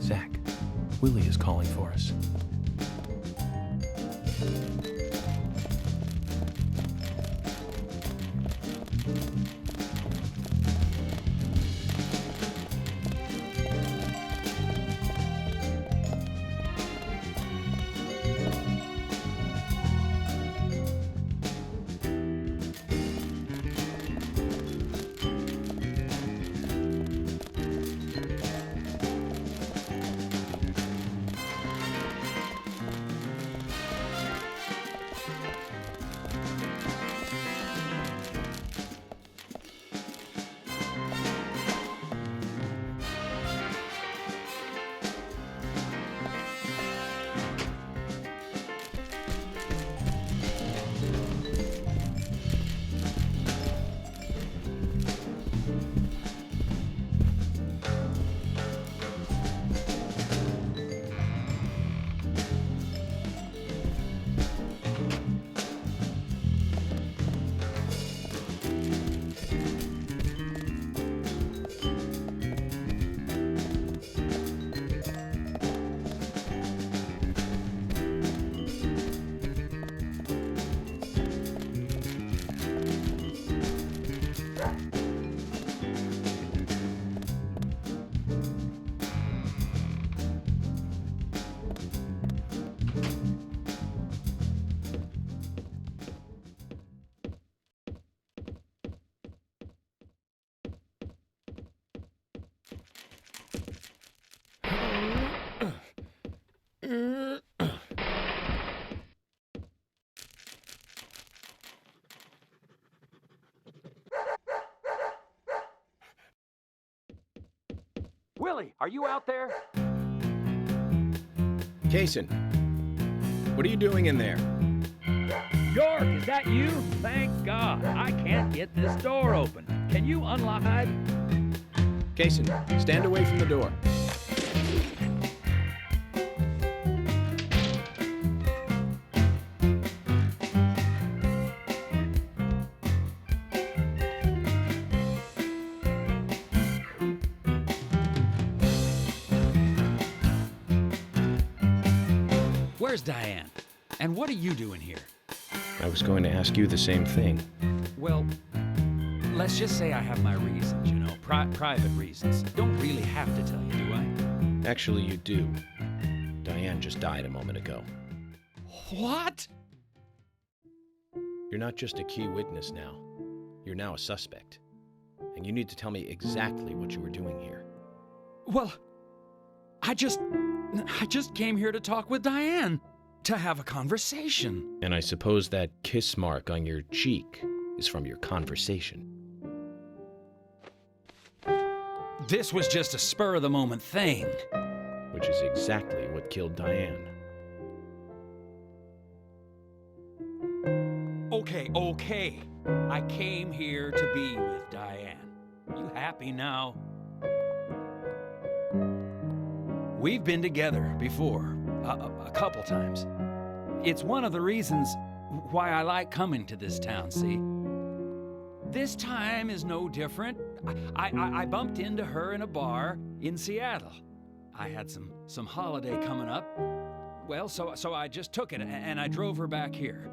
Zach, Willie is calling for us. Willie, are you out there? Kason, what are you doing in there? York, is that you? Thank God. I can't get this door open. Can you unlock it? Kason, stand away from the door. Where's Diane? And what are you doing here? I was going to ask you the same thing. Well, let's just say I have my reasons, you know, private reasons. Don't really have to tell you, do I? Actually, you do. Diane Diane just died a moment ago. What? You're not just a key witness now. You're now a suspect. And you need to tell me exactly what you were doing here. Well, I just came here to talk with Diane, to have a conversation. And I suppose that kiss mark on your cheek is from your conversation. This was just a spur-of-the-moment thing. Which is exactly what killed Diane. Okay. I came here to be with Diane. You happy now? We've been together before, a couple times. It's one of the reasons why I like coming to this town, see? This time is no different. I bumped into her in a bar in Seattle. I had some holiday coming up. Well, so I just took it and I drove her back here.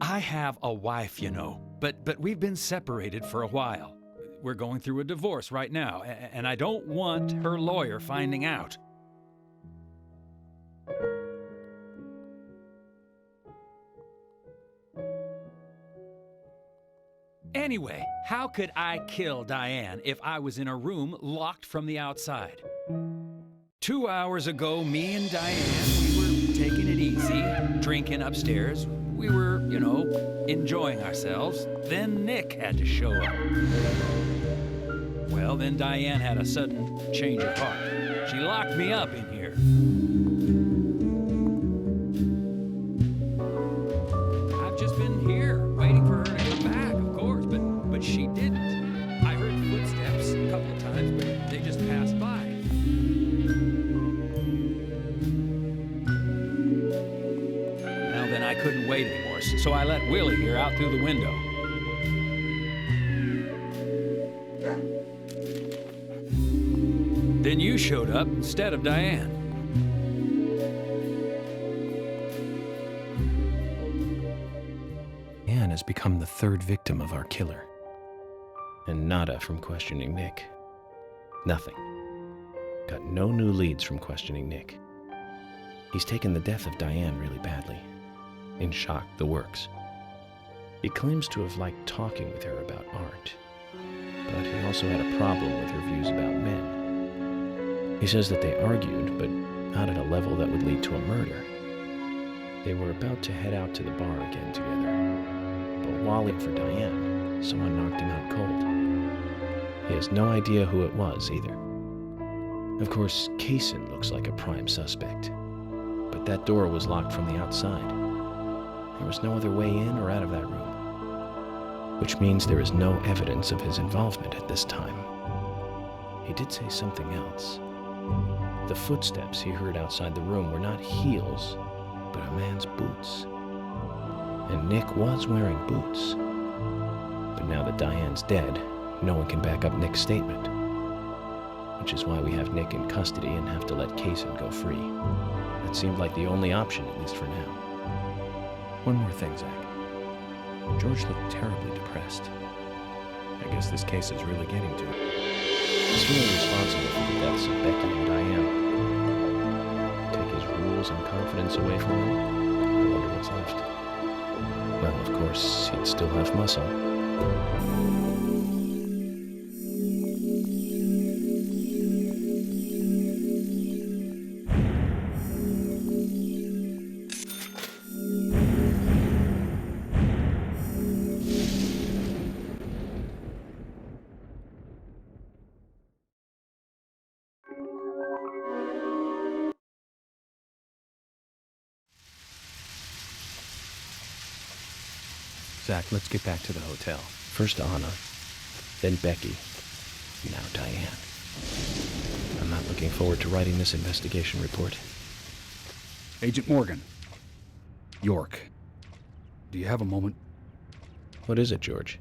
I have a wife, you know, but we've been separated for a while. We're going through a divorce right now, and I don't want her lawyer finding out. Anyway, how could I kill Diane if I was in a room locked from the outside? 2 hours ago, me and Diane, we were taking it easy, drinking upstairs. We were, you know, enjoying ourselves. Then Nick had to show up. Well, then Diane had a sudden change of heart. She locked me up in here. I've just been here, waiting for her to come back, of course, but she didn't. I heard footsteps a couple of times, but they just passed by. Well, then I couldn't wait anymore, so I let Willie here out through the window. Then you showed up instead of Diane. Anne has become the third victim of our killer. And nada from questioning Nick. Nothing. Got no new leads from questioning Nick. He's taken the death of Diane really badly. In shock, the works. He claims to have liked talking with her about art, but he also had a problem with her views about men. He says that they argued, but not at a level that would lead to a murder. They were about to head out to the bar again together, but while waiting for Diane, someone knocked him out cold. He has no idea who it was either. Of course, Kaysen looks like a prime suspect, but that door was locked from the outside. There was no other way in or out of that room, which means there is no evidence of his involvement at this time. He did say something else. The footsteps he heard outside the room were not heels, but a man's boots. And Nick was wearing boots. But now that Diane's dead, no one can back up Nick's statement. Which is why we have Nick in custody and have to let Kaysen go free. That seemed like the only option, at least for now. One more thing, Zach. George looked terribly depressed. I guess this case is really getting to him. He's feeling responsible for the deaths of Becky and Diane. Take his rules and confidence away from him, I wonder what's left. Well, of course, he'd still have muscle. Zach, let's get back to the hotel. First Anna, then Becky, now Diane. I'm not looking forward to writing this investigation report. Agent Morgan. York. Do you have a moment? What is it, George?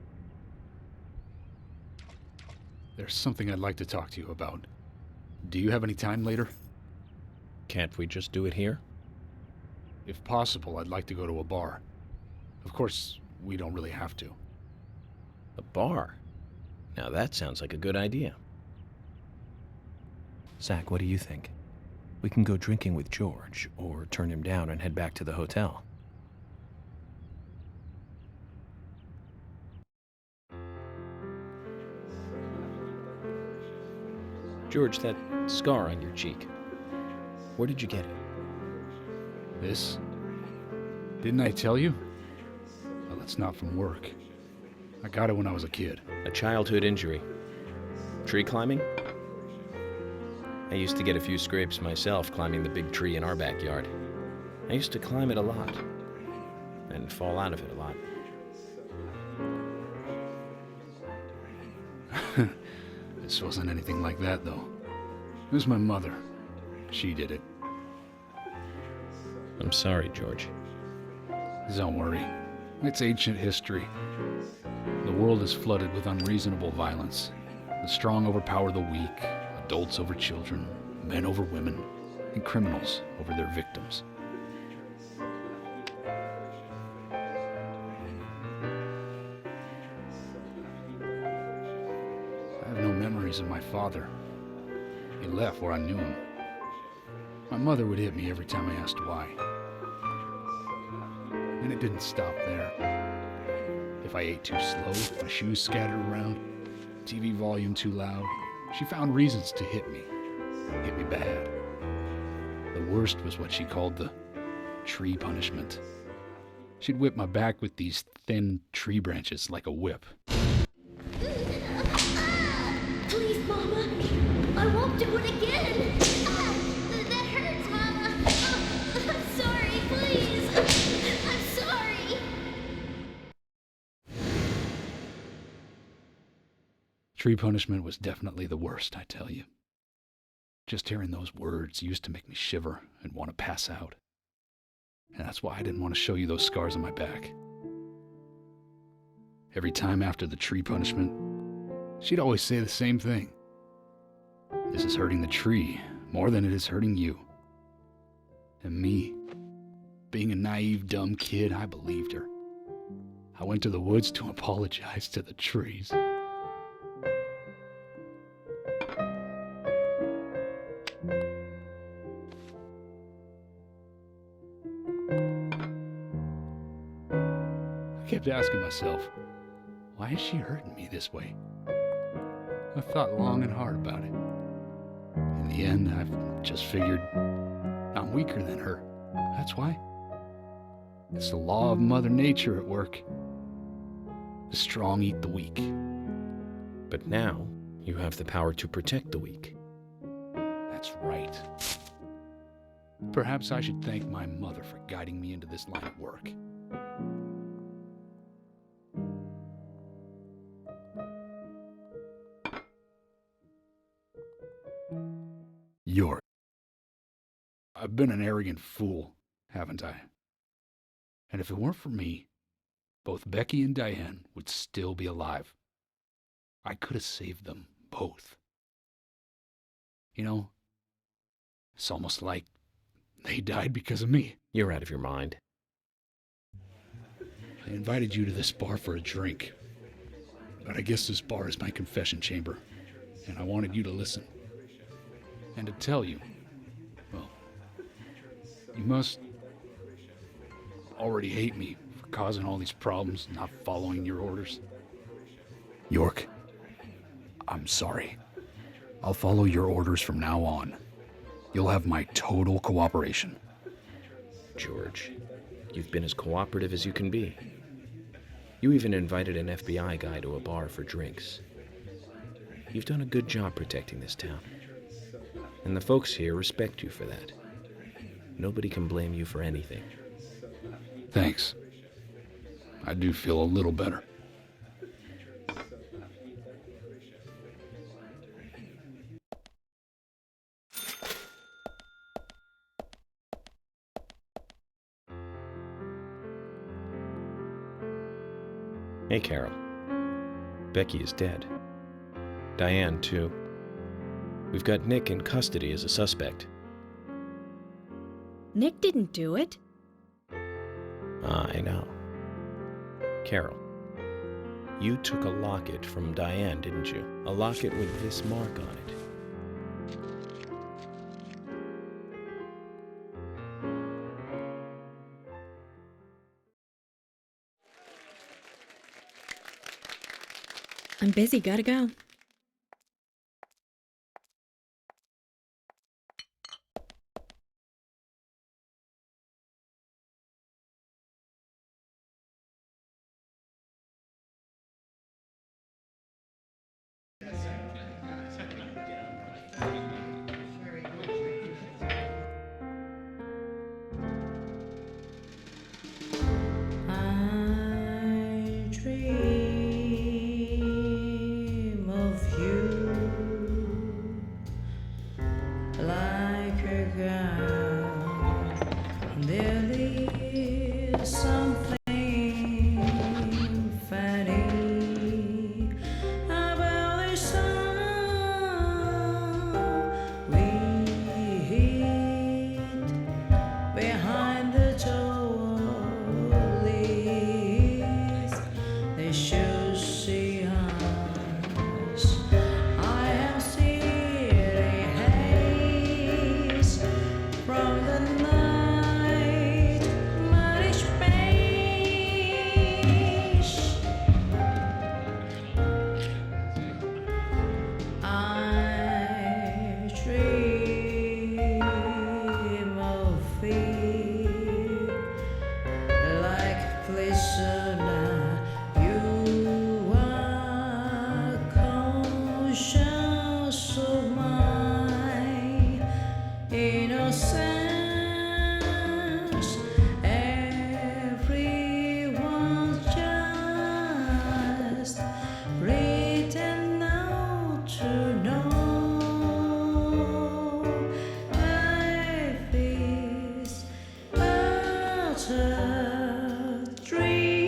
There's something I'd like to talk to you about. Do you have any time later? Can't we just do it here? If possible, I'd like to go to a bar. Of course, we don't really have to. A bar? Now that sounds like a good idea. Zach, what do you think? We can go drinking with George, or turn him down and head back to the hotel. George, that scar on your cheek. Where did you get it? This? Didn't I tell you? Well, it's not from work. I got it when I was a kid. A childhood injury. Tree climbing? I used to get a few scrapes myself climbing the big tree in our backyard. I used to climb it a lot, and fall out of it a lot. This wasn't anything like that, though. It was my mother. She did it. I'm sorry, George. Don't worry. It's ancient history. The world is flooded with unreasonable violence. The strong overpower the weak, adults over children, men over women, and criminals over their victims. I have no memories of my father. He left where I knew him. My mother would hit me every time I asked why. And it didn't stop there. If I ate too slow, my shoes scattered around, TV volume too loud, she found reasons to hit me bad. The worst was what she called the tree punishment. She'd whip my back with these thin tree branches like a whip. Please, Mama. I won't do it again. That hurts, Mama. I'm sorry, please. I'm sorry. Tree punishment was definitely the worst, I tell you. Just hearing those words used to make me shiver and want to pass out. And that's why I didn't want to show you those scars on my back. Every time after the tree punishment, she'd always say the same thing. This is hurting the tree more than it is hurting you. And me, being a naive, dumb kid, I believed her. I went to the woods to apologize to the trees. I kept asking myself, why is she hurting me this way? I thought long and hard about it. In the end, I've just figured I'm weaker than her. That's why. It's the law of Mother Nature at work. The strong eat the weak. But now, you have the power to protect the weak. That's right. Perhaps I should thank my mother for guiding me into this line of work. York. I've been an arrogant fool, haven't I? And if it weren't for me, both Becky and Diane would still be alive. I could have saved them both. You know, it's almost like they died because of me. You're out of your mind. I invited you to this bar for a drink, but I guess this bar is my confession chamber, and I wanted you to listen. And to tell you, well, you must already hate me for causing all these problems, not following your orders. York, I'm sorry. I'll follow your orders from now on. You'll have my total cooperation. George, you've been as cooperative as you can be. You even invited an FBI guy to a bar for drinks. You've done a good job protecting this town. And the folks here respect you for that. Nobody can blame you for anything. Thanks. I do feel a little better. Hey, Carol. Becky is dead. Diane, too. We've got Nick in custody as a suspect. Nick didn't do it. I know. Carol, you took a locket from Diane, didn't you? A locket with this mark on it. busy, gotta go. I dream of you like a girl. There is something funny about the sound we hid behind the door. They should see us. I am stealing haze from the night, muddy space. I dream of fear like prisoner. You are conscious of my innocence. Everyone's just written out to know life is but a dream.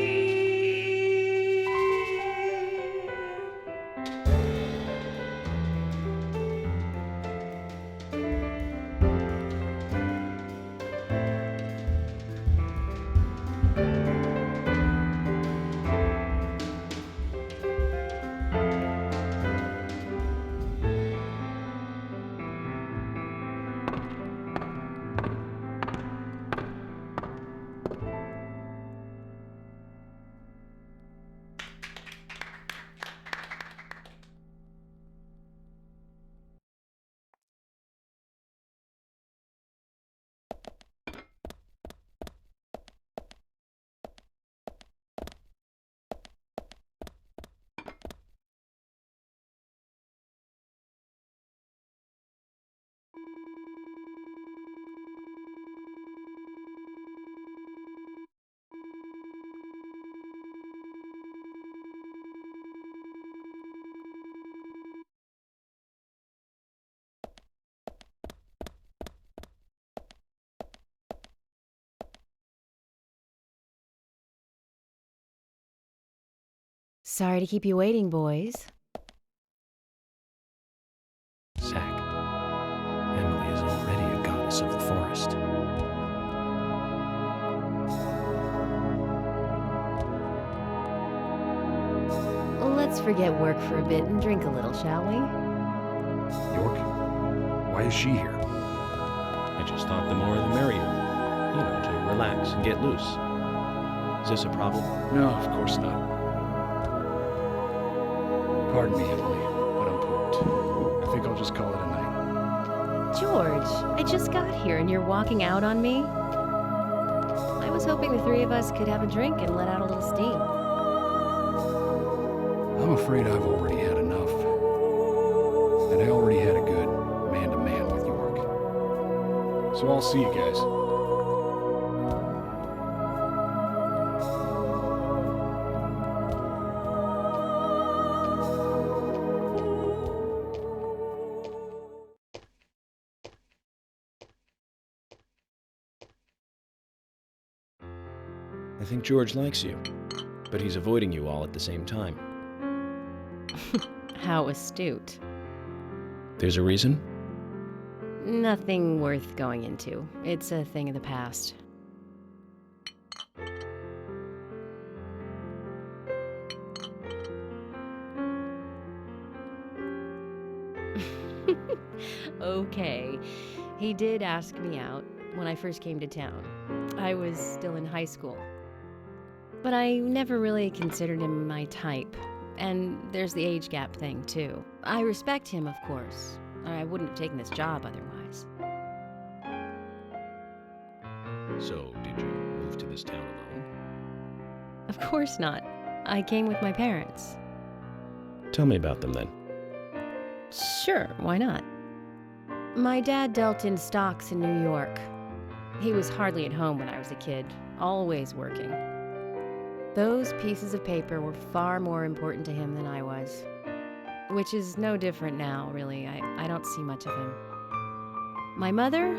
Sorry to keep you waiting, boys. Zach, Emily is already a goddess of the forest. Let's forget work for a bit and drink a little, shall we? York? Why is she here? I just thought the more the merrier. You know, to relax and get loose. Is this a problem? No, of course not. Pardon me, Emily, but I'm pooped. I think I'll just call it a night. George, I just got here and you're walking out on me? I was hoping the three of us could have a drink and let out a little steam. I'm afraid I've already had enough. And I already had a good man-to-man with York. So I'll see you guys. I think George likes you, but he's avoiding you all at the same time. How astute. There's a reason? Nothing worth going into. It's a thing of the past. Okay. He did ask me out when I first came to town. I was still in high school. But I never really considered him my type. And there's the age gap thing, too. I respect him, of course. I wouldn't have taken this job otherwise. So, did you move to this town alone? Of course not. I came with my parents. Tell me about them then. Sure, why not? My dad dealt in stocks in New York. He was hardly at home when I was a kid, always working. Those pieces of paper were far more important to him than I was. Which is no different now, really. I don't see much of him. My mother?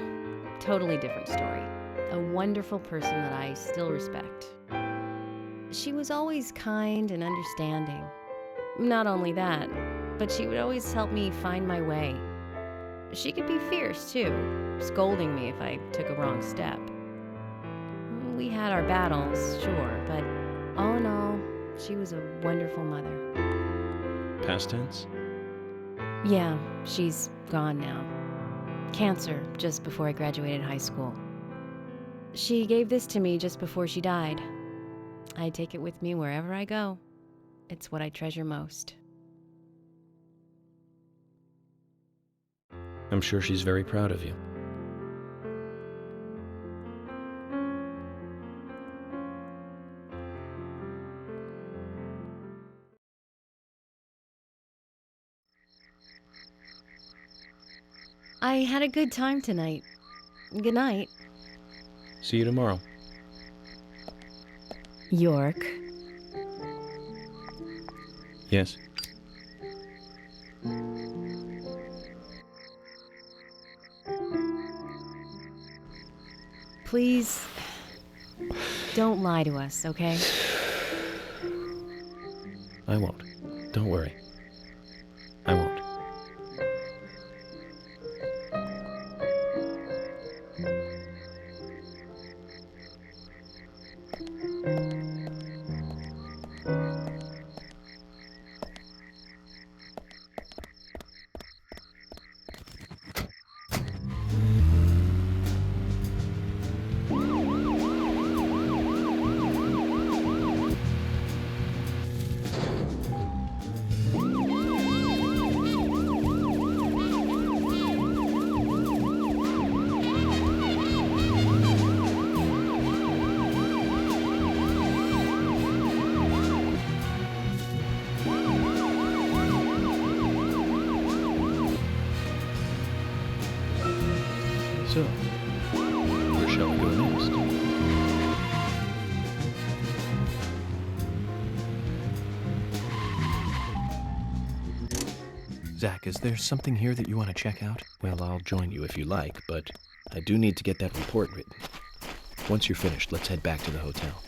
Totally different story. A wonderful person that I still respect. She was always kind and understanding. Not only that, but she would always help me find my way. She could be fierce, too, scolding me if I took a wrong step. We had our battles, sure, but all in all, she was a wonderful mother. Past tense? Yeah, she's gone now. Cancer, just before I graduated high school. She gave this to me just before she died. I take it with me wherever I go. It's what I treasure most. I'm sure she's very proud of you. I had a good time tonight. Good night. See you tomorrow. York. Yes? Please, don't lie to us, okay? I won't. Don't worry. I won't. So, where shall we go next? Zach, is there something here that you want to check out? Well, I'll join you if you like, but I do need to get that report written. Once you're finished, let's head back to the hotel.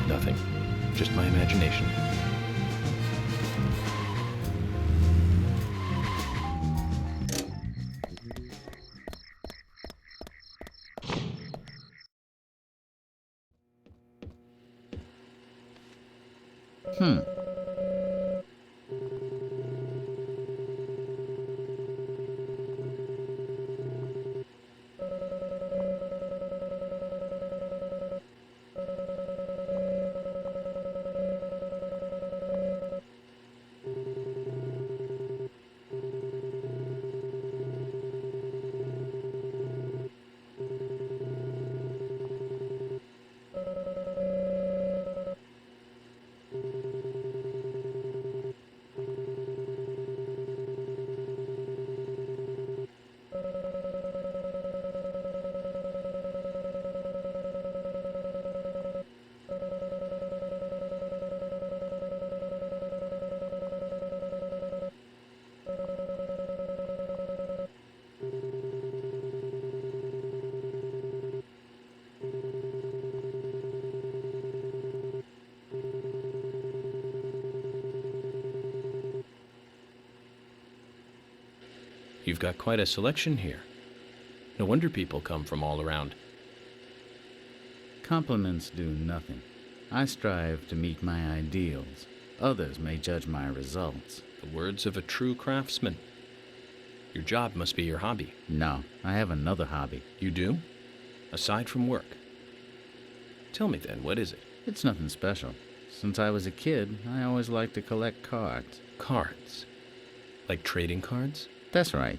Nothing. Just my imagination. You've got quite a selection here. No wonder people come from all around. Compliments do nothing. I strive to meet my ideals. Others may judge my results. The words of a true craftsman. Your job must be your hobby. No, I have another hobby. You do? Aside from work. Tell me then, what is it? It's nothing special. Since I was a kid, I always liked to collect cards. Cards. Like trading cards? That's right.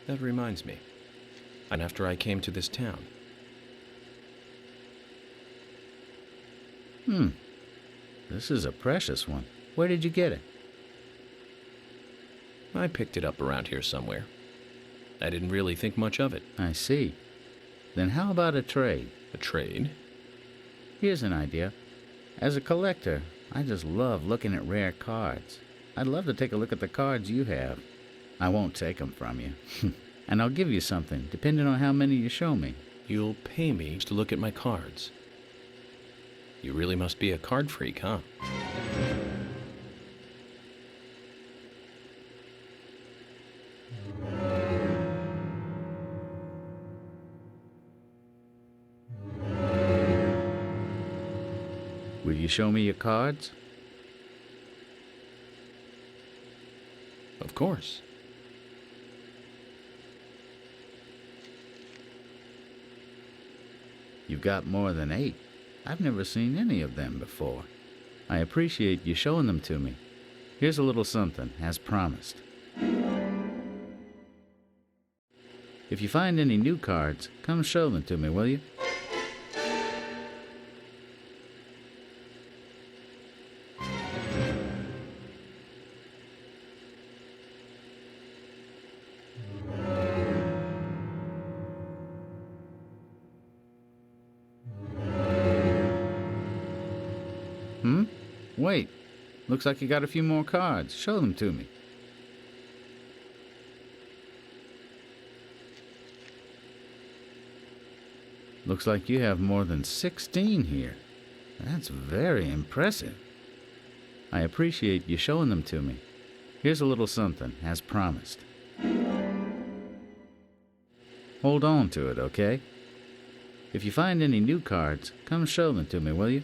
That reminds me. And after I came to this town. This is a precious one. Where did you get it? I picked it up around here somewhere. I didn't really think much of it. I see. Then how about a trade? A trade? Here's an idea. As a collector, I just love looking at rare cards. I'd love to take a look at the cards you have. I won't take them from you. And I'll give you something, depending on how many you show me. You'll pay me to look at my cards. You really must be a card freak, huh? Will you show me your cards? Of course. You've got more than 8. I've never seen any of them before. I appreciate you showing them to me. Here's a little something, as promised. If you find any new cards, come show them to me, will you? Wait, looks like you got a few more cards. Show them to me. Looks like you have more than 16 here. That's very impressive. I appreciate you showing them to me. Here's a little something, as promised. Hold on to it, okay? If you find any new cards, come show them to me, will you?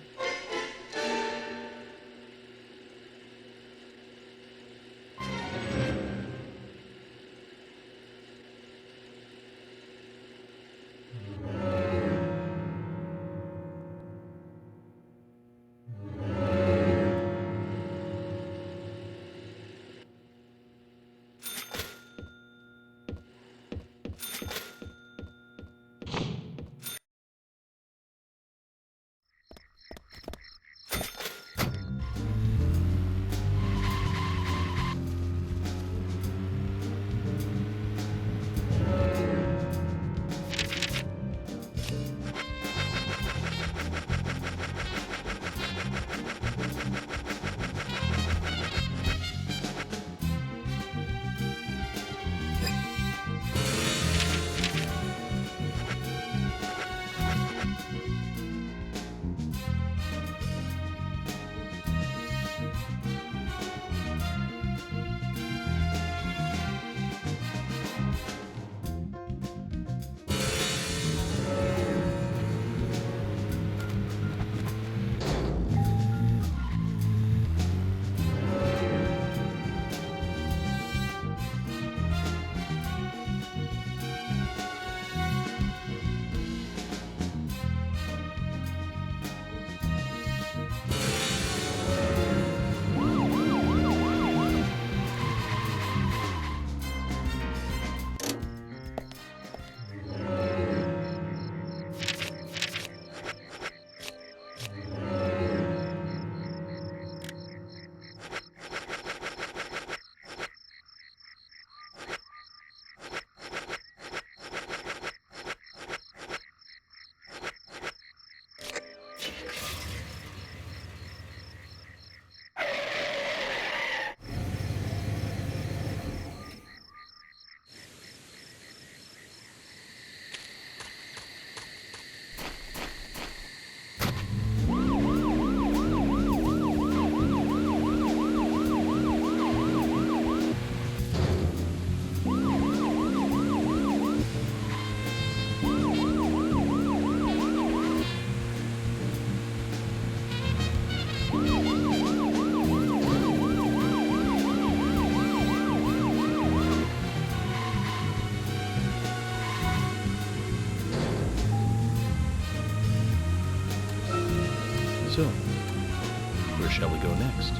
Where shall we go next?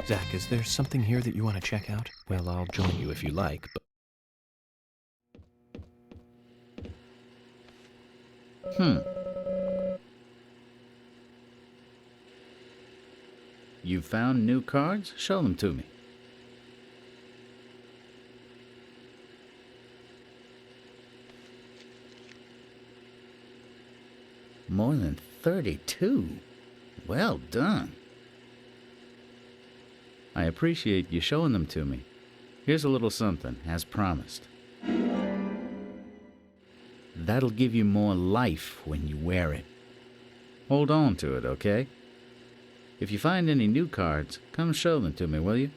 Zach, is there something here that you want to check out? Well, I'll join you if you like, but... You found new cards? Show them to me. More than 32. Well done. I appreciate you showing them to me. Here's a little something, as promised. That'll give you more life when you wear it. Hold on to it, okay? If you find any new cards, come show them to me, will you?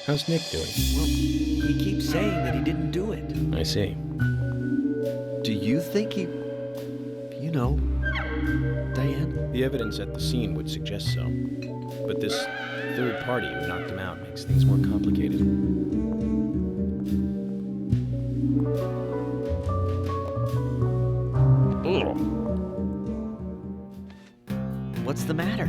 How's Nick doing? Well, he keeps saying that he didn't do it. I see. Do you think he... You know, Diane? The evidence at the scene would suggest so. But this third party who knocked him out makes things more complicated. What's the matter?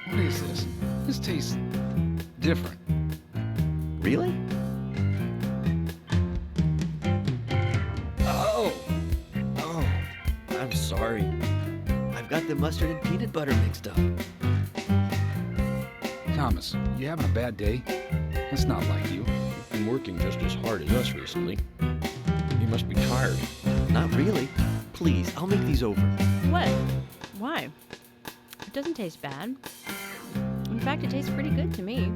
What is this? This tastes different. Really? Oh, I'm sorry. I've got the mustard and peanut butter mixed up. Thomas, you having a bad day? That's not like you. You've been working just as hard as us recently. You must be tired. Not really. Please, I'll make these over. What? Why? It doesn't taste bad. In fact, it tastes pretty good to me.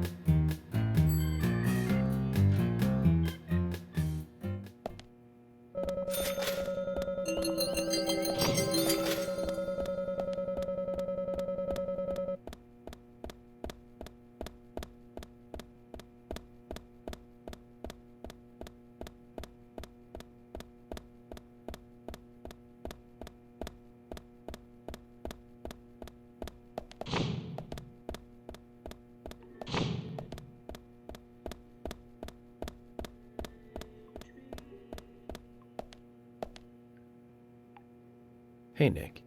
Hey, Nick.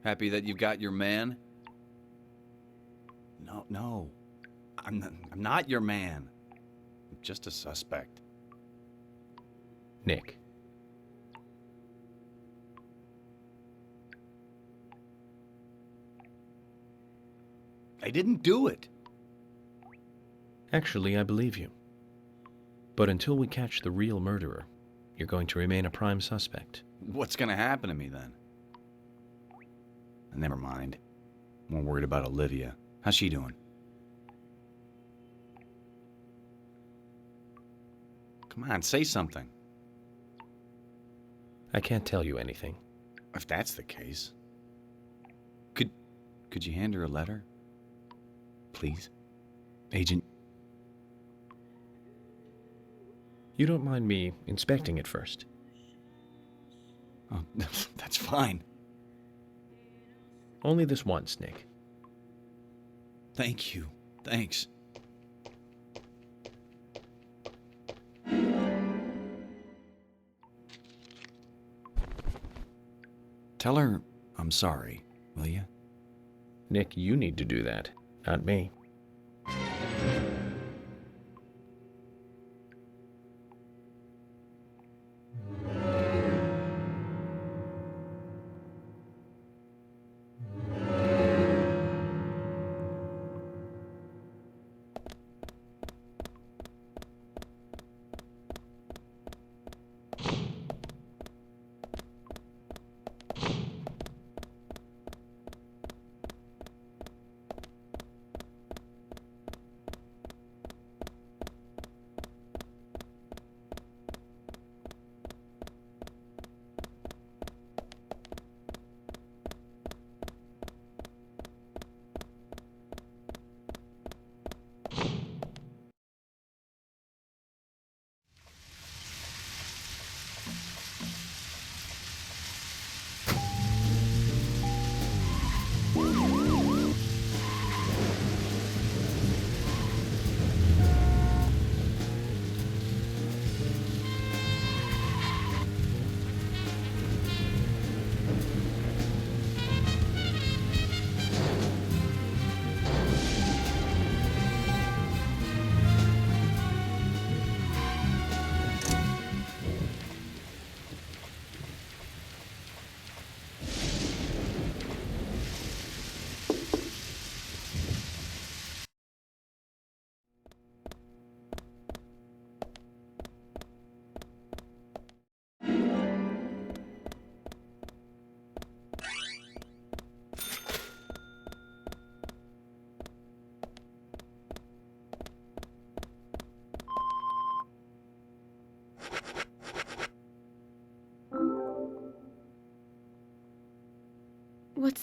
Happy that you've got your man? No. I'm not your man. I'm just a suspect. Nick. I didn't do it. Actually, I believe you. But until we catch the real murderer, you're going to remain a prime suspect. What's gonna happen to me then? Never mind. I'm more worried about Olivia. How's she doing? Come on, say something. I can't tell you anything. If that's the case. Could you hand her a letter? Please? Agent... You don't mind me inspecting it first? Oh, that's fine. Only this once, Nick. Thank you. Thanks. Tell her I'm sorry, will you? Nick, you need to do that, not me.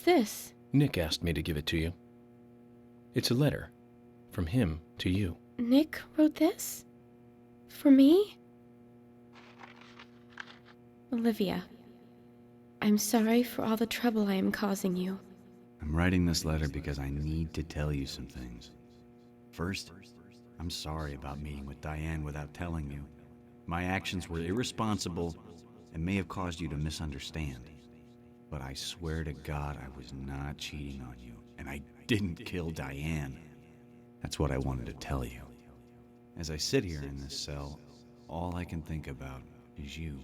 this? Nick asked me to give it to you. It's a letter from him to you. Nick wrote this? For me? Olivia, I'm sorry for all the trouble I am causing you. I'm writing this letter because I need to tell you some things. First, I'm sorry about meeting with Diane without telling you. My actions were irresponsible and may have caused you to misunderstand. But I swear to God I was not cheating on you, and I didn't kill Diane. That's what I wanted to tell you. As I sit here in this cell, all I can think about is you.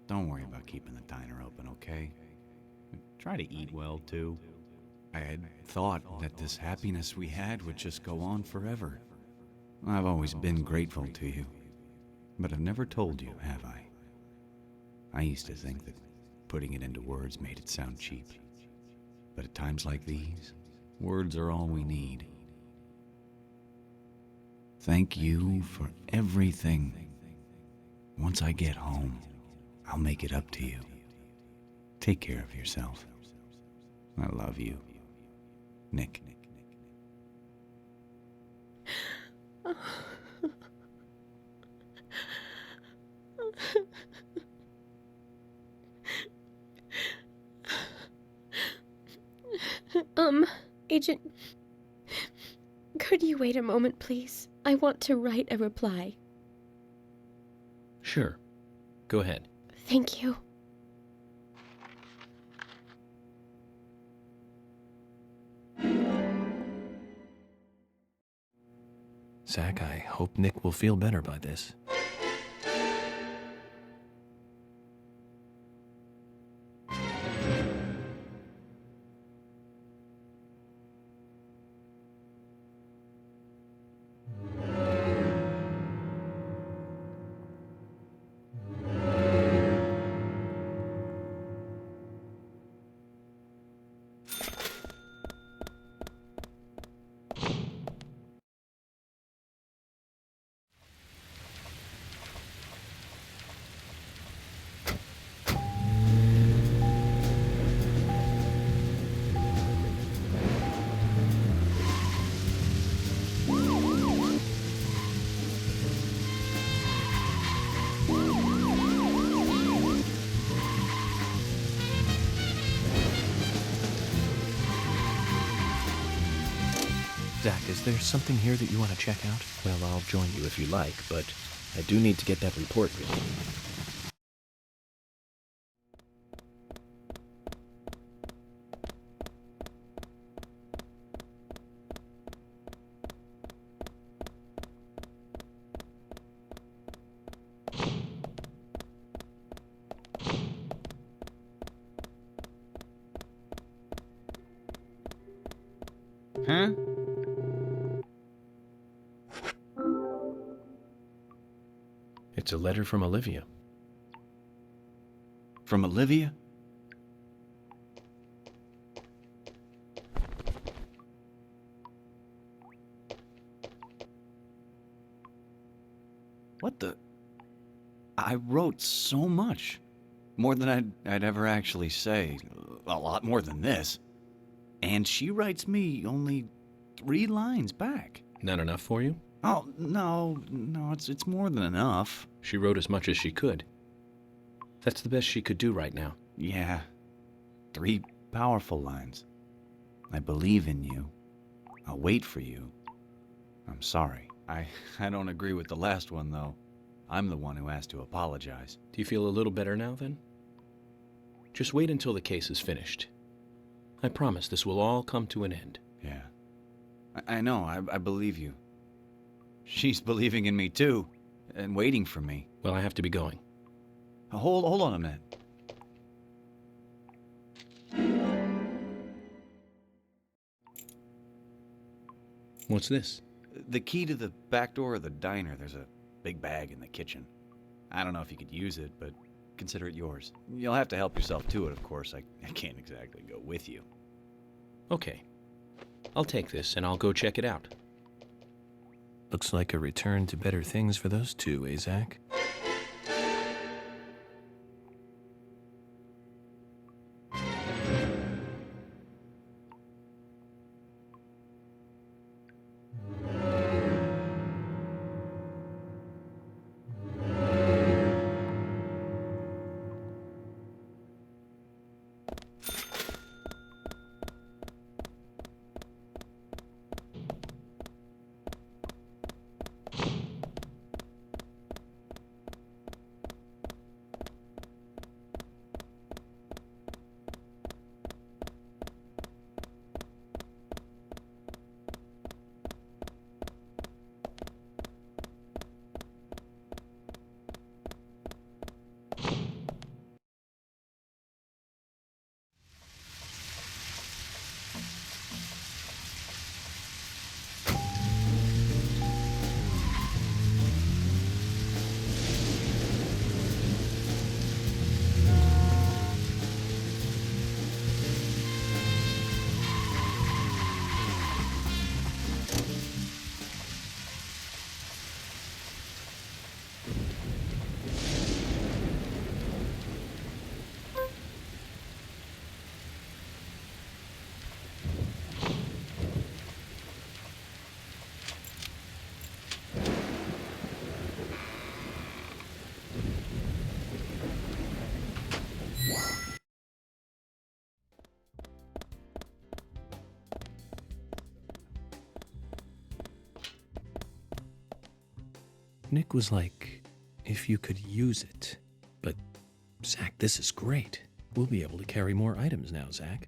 Don't worry about keeping the diner open, okay? Try to eat well, too. I had thought that this happiness we had would just go on forever. I've always been grateful to you, but I've never told you, have I? I used to think that putting it into words made it sound cheap. But at times like these, words are all we need. Thank you for everything. Once I get home, I'll make it up to you. Take care of yourself. I love you. Nick. Agent, could you wait a moment, please? I want to write a reply. Sure. Go ahead. Thank you. Zach, I hope Nick will feel better by this. Zach, is there something here that you want to check out? Well, I'll join you if you like, but I do need to get that report written. Huh? It's a letter from Olivia. From Olivia? What the? I wrote so much. More than I'd ever actually say. A lot more than this. And she writes me only 3 lines back. Not enough for you? Oh, no, it's more than enough. She wrote as much as she could. That's the best she could do right now. Yeah. 3 powerful lines. I believe in you. I'll wait for you. I'm sorry. I don't agree with the last one, though. I'm the one who has to apologize. Do you feel a little better now, then? Just wait until the case is finished. I promise this will all come to an end. Yeah. I know, I believe you. She's believing in me, too, and waiting for me. Well, I have to be going. Hold on a minute. What's this? The key to the back door of the diner. There's a big bag in the kitchen. I don't know if you could use it, but consider it yours. You'll have to help yourself to it, of course. I can't exactly go with you. Okay. I'll take this and I'll go check it out. Looks like a return to better things for those two, eh, Zach? Nick was like, if you could use it. But, Zach, this is great. We'll be able to carry more items now, Zach.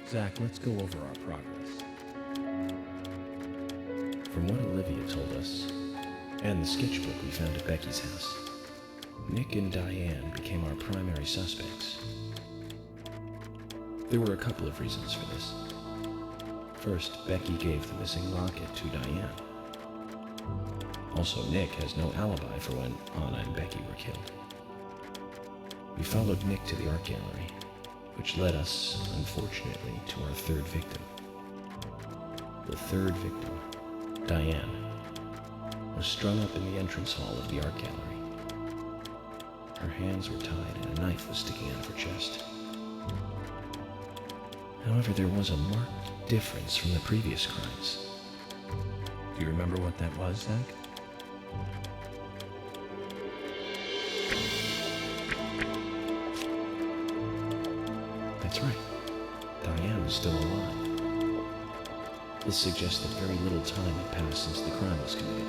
Zach, let's go over our progress. From what Olivia told us, and the sketchbook we found at Becky's house, Nick and Diane became our primary suspects. There were a couple of reasons for this. First, Becky gave the missing locket to Diane. Also, Nick has no alibi for when Anna and Becky were killed. We followed Nick to the art gallery, which led us, unfortunately, to our third victim. The third victim, Diane, was strung up in the entrance hall of the art gallery. Her hands were tied and a knife was sticking out of her chest. However, there was a marked difference from the previous crimes. Do you remember what that was, Zach? This suggests that very little time had passed since the crime was committed,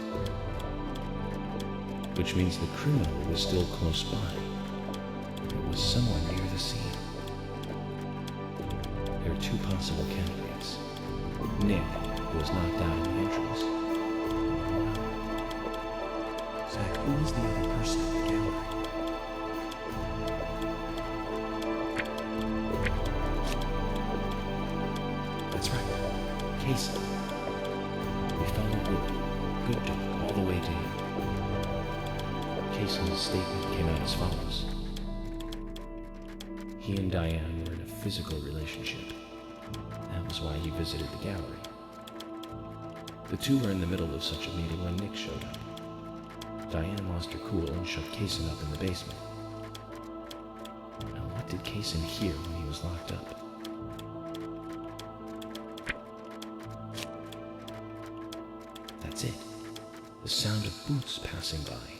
which means the criminal was still close by. It was somewhere near the scene. There are two possible candidates. Nick, who was knocked out in the entrance. Zach, who was the other person in the gallery? That's right, Casey. We followed Willie. Good dog, all the way to him. Casey's statement came out as follows. He and Diane were in a physical relationship. That was why he visited the gallery. The two were in the middle of such a meeting when Nick showed up. Diane lost her cool and shut Kaysen up in the basement. Now, what did Kaysen hear when he was locked up? That's it. The sound of boots passing by.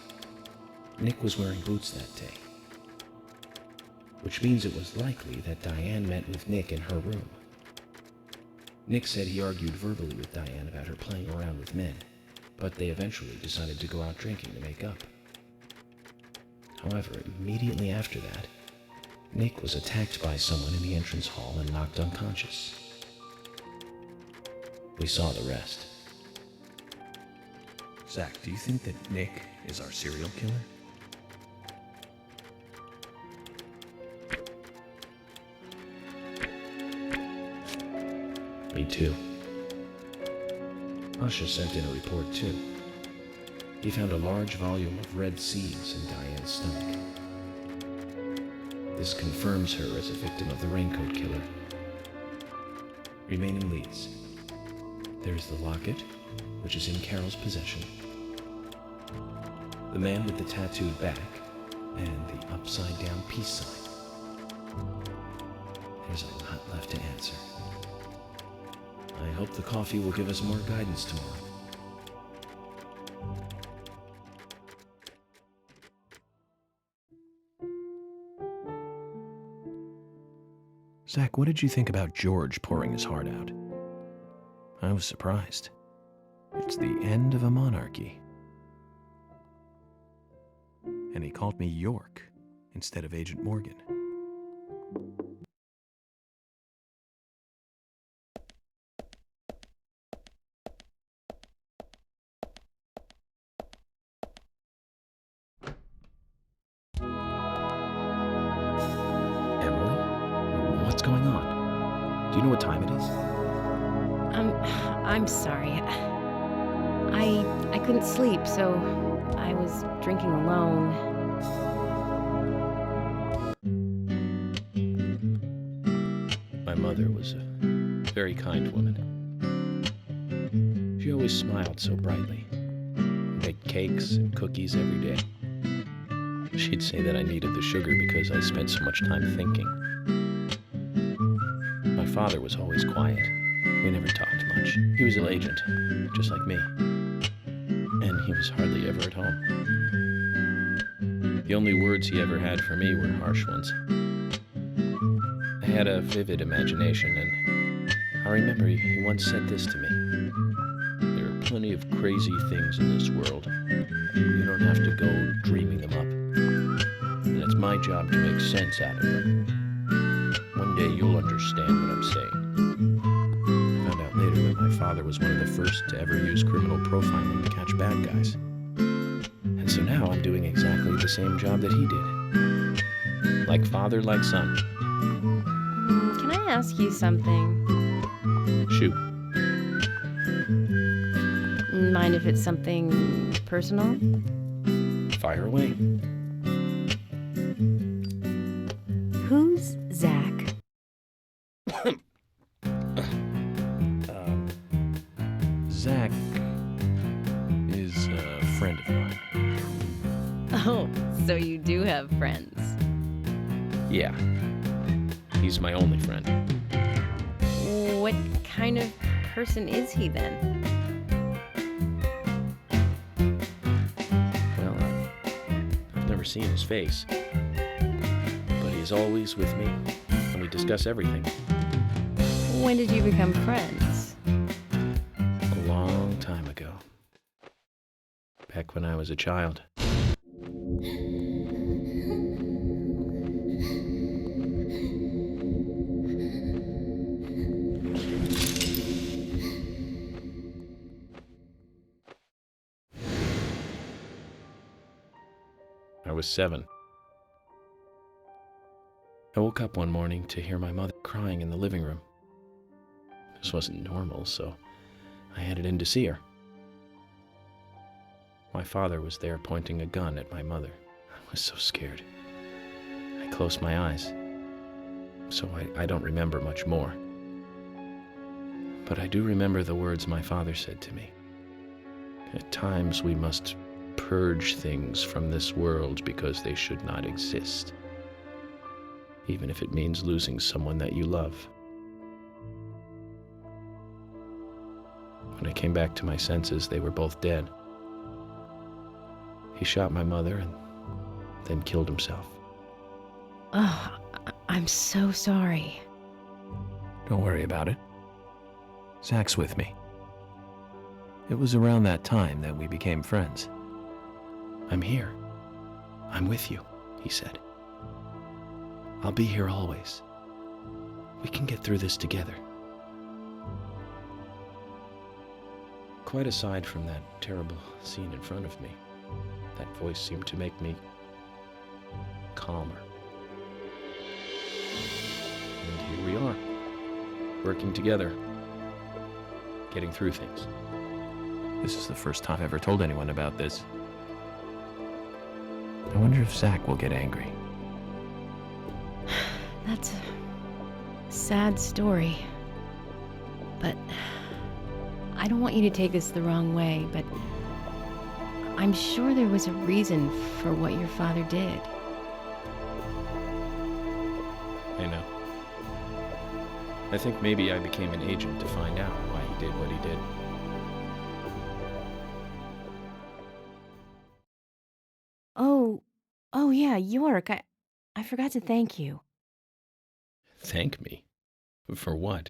Nick was wearing boots that day, which means it was likely that Diane met with Nick in her room. Nick said he argued verbally with Diane about her playing around with men, but they eventually decided to go out drinking to make up. However, immediately after that, Nick was attacked by someone in the entrance hall and knocked unconscious. We saw the rest. Zach, do you think that Nick is our serial killer? Me too. Usha sent in a report too. He found a large volume of red seeds in Diane's stomach. This confirms her as a victim of the Raincoat Killer. Remaining leads. There's the locket, which is in Carol's possession, the man with the tattooed back, and the upside-down peace sign. There's a lot left to answer. I hope the coffee will give us more guidance tomorrow. Zach, what did you think about George pouring his heart out? I was surprised. It's the end of a monarchy. And he called me York instead of Agent Morgan. Emily? What's going on? Do you know what time it is? I'm sorry. I couldn't sleep, so I was drinking alone. My mother was a very kind woman. She always smiled so brightly. Baked cakes and cookies every day. She'd say that I needed the sugar because I spent so much time thinking. My father was always quiet. We never talked much. He was an agent, just like me. And he was hardly ever at home. The only words he ever had for me were harsh ones. I had a vivid imagination, and I remember he once said this to me. There are plenty of crazy things in this world. You don't have to go dreaming them up. And it's my job to make sense out of them. One day you'll understand what I'm saying. I found out later that my father was one of the first to ever use criminal profiling to catch bad guys. And so now I'm doing exactly the same job that he did. Like father, like son. Can I ask you something? Shoot. Mind if it's something personal? Fire away. Who's Zach? Zach is a friend of mine. Oh, so you do have friends. Yeah. He's my only friend. What kind of person is he then? Well, I've never seen his face. But he's always with me, and we discuss everything. When did you become friends? back when I was a child. I was 7. I woke up one morning to hear my mother crying in the living room. This wasn't normal, so I headed in to see her. My father was there pointing a gun at my mother. I was so scared. I closed my eyes, so I don't remember much more. But I do remember the words my father said to me. At times we must purge things from this world because they should not exist, even if it means losing someone that you love. When I came back to my senses, they were both dead. He shot my mother and then killed himself. Oh, I'm so sorry. Don't worry about it. Zach's with me. It was around that time that we became friends. I'm here. I'm with you, he said. I'll be here always. We can get through this together. Quite aside from that terrible scene in front of me, that voice seemed to make me calmer. And here we are, working together, getting through things. This is the first time I've ever told anyone about this. I wonder if Zach will get angry. That's a sad story. But I don't want you to take this the wrong way, but I'm sure there was a reason for what your father did. I know. I think maybe I became an agent to find out why he did what he did. Oh yeah, York, I forgot to thank you. Thank me? For what?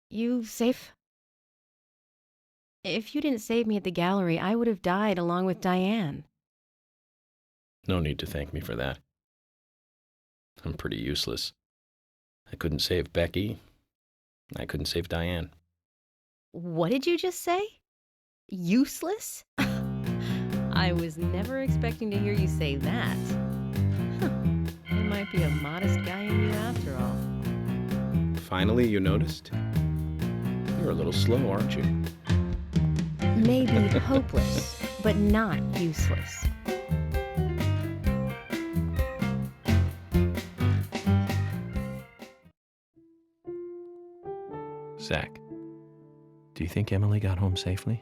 You safe? If you didn't save me at the gallery, I would have died along with Diane. No need to thank me for that. I'm pretty useless. I couldn't save Becky. I couldn't save Diane. What did you just say? Useless? I was never expecting to hear you say that. Huh. There might be a modest guy in you after all. Finally, you noticed? You're a little slow, aren't you? Maybe hopeless, but not useless. Zach, do you think Emily got home safely?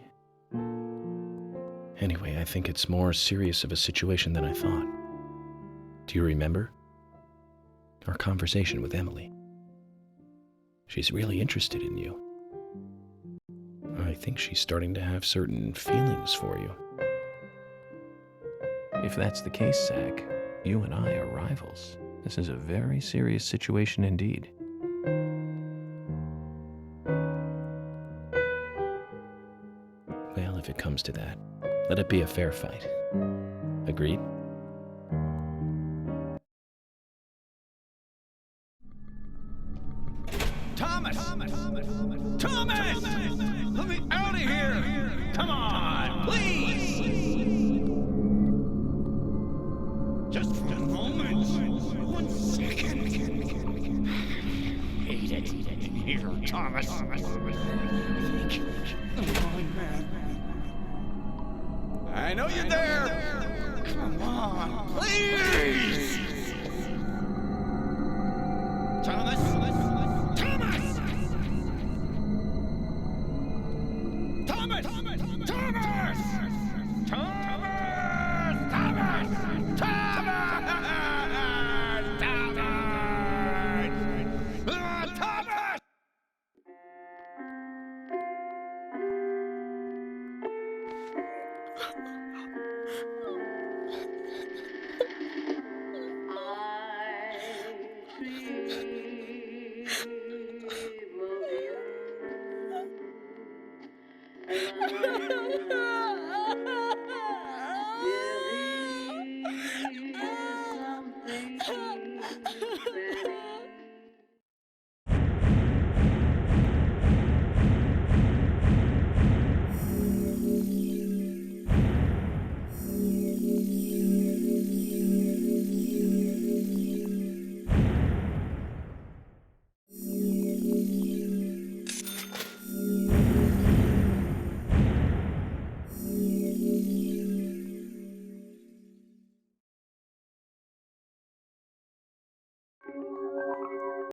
Anyway, I think it's more serious of a situation than I thought. Do you remember our conversation with Emily? She's really interested in you. I think she's starting to have certain feelings for you. If that's the case, Zach, you and I are rivals. This is a very serious situation indeed. Well, if it comes to that, let it be a fair fight. Agreed? Thomas! Thomas! Let me out of here! Come on, please! Just for a moment. 1 second. Hate it in here, Thomas. I'm going mad. I know you're there!